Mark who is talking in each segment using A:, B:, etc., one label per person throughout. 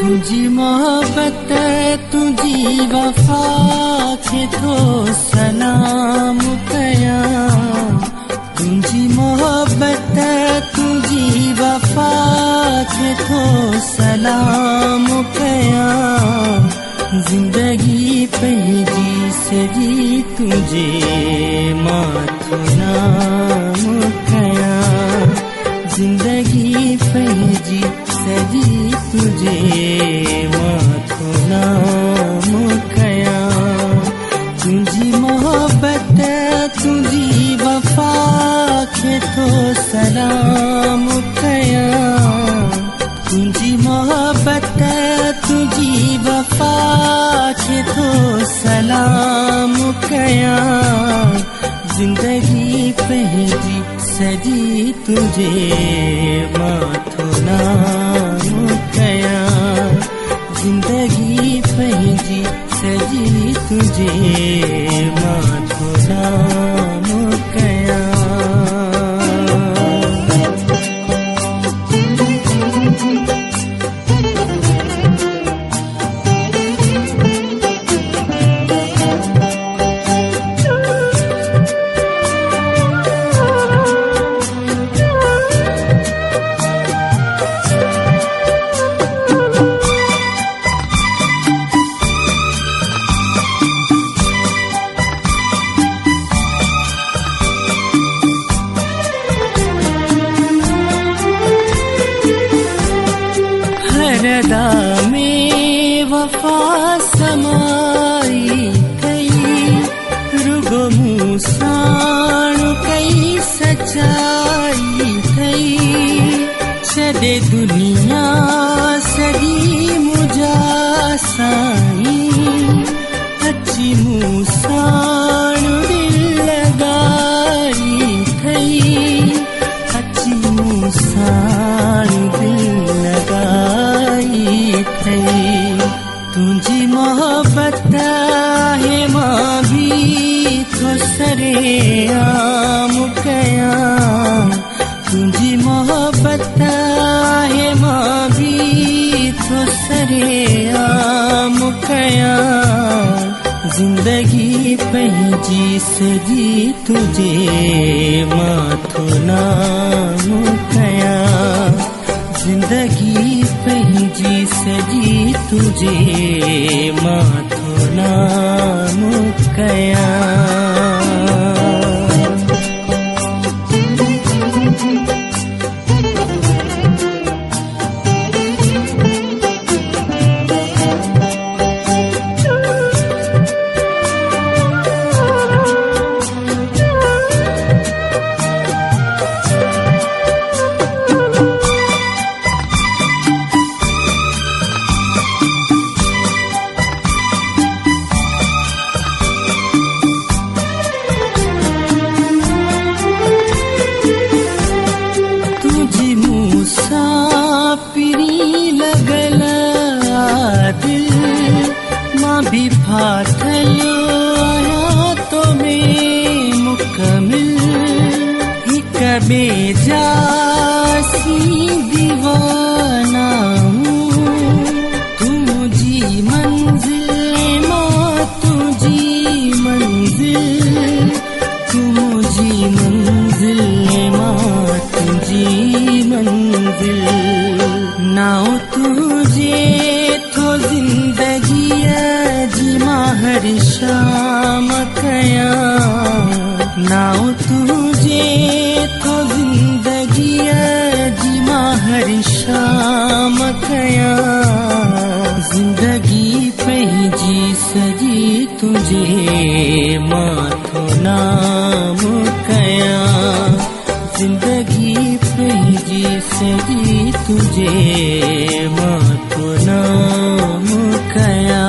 A: तुझी मोहब्बत तुझी वफा खे थो सलाम कया। तुझी मोहब्बत तुझी वफा खे थो सलाम कया। जिंदगी पंहिंजी सॼी तुझे माथो नाम कया। जिंदगी पंहिंजी सॼी तुझे माथो नाम कया। तुझी मोहब्बत तुझी वफा खे थो सलाम कया। तुझी मोहब्बत तुझी वफा खे थो सलाम कया। जिंदगी पंहिंजी सॼी तुझे माथो नाम कया। जिंदगी पंहिंजी सॼी तुझे माथो नाम कया। हरदा में वफा समाई कई। रुगो मूसाण कई सचाई कई। छॾे दुनिया सॼी मुंहिंजा साईं। अची मूसाण दिल लगाई कई। अची मूसाण दिल लगाई कई। तुझी मोहब्बत है मां भी तो सरे आम कया। तुझी मोहब्बत है मां भी तो सरे आम कया। जिंदगी पंहिंजी सॼी तुझे माथो नाम कया। जिंदगी पंहिंजी सॼी तुझे माथो नाम कया। भी फाथल आया तो में मुकमिल। हिक बेजासी दीवाना तुझी मंजिल मां तुझी मंजिल। तुझी मंजिल मां तुझी मंजिल। नाउ तुझे तो जिंदगी हर शाम कया। नाउ तुझे तो जिंदगी जिमा हर शाम कया। जिंदगी पंहिंजी सॼी तुझे माथो नाम कया। जिंदगी पंहिंजी सॼी तुझे माथो नाम कया।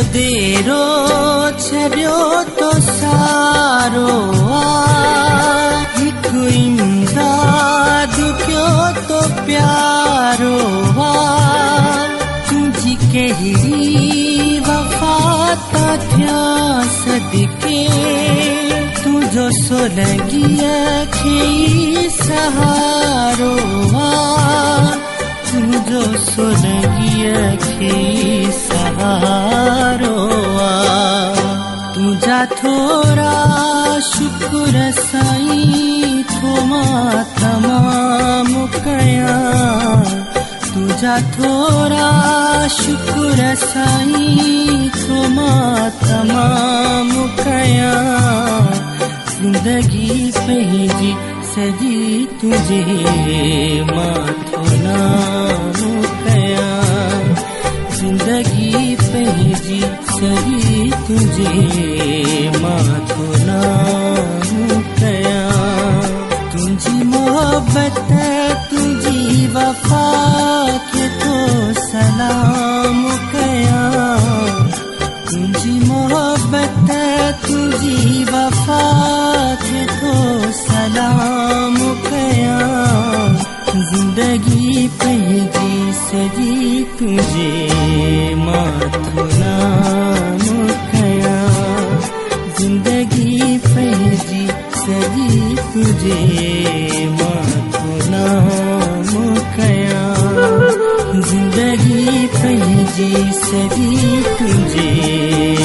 A: छदेरो छरियो तो सारो हिकु इमदाद क्यों तो प्यारो तुझी कहिड़ी वफा ता थिया सदके तुझो सोलंगिया खे सहारो तुझो सोलंगिया खे सहारो तुझा थोरा शुक्र साईं थोमा तमाम कया तुझा थोरा शुक्र साईं थोमा तमाम कया जिंदगी पंहिंजी सजी तुझे माथो नाम कया जिंदगी पंहिंजी सजी तुझे माथो नाम कया तुझी मोहब्बत तुझी वफा के तो सलाम कया तुझी मोहब्बत तुझी वफा के तो सलाम कया जिंदगी पंहिंजी सजी तुझे माथो नाम कया जिंदगी पंहिंजी सजी तुझे माथो नाम कया जिंदगी पंहिंजी सजी तुझे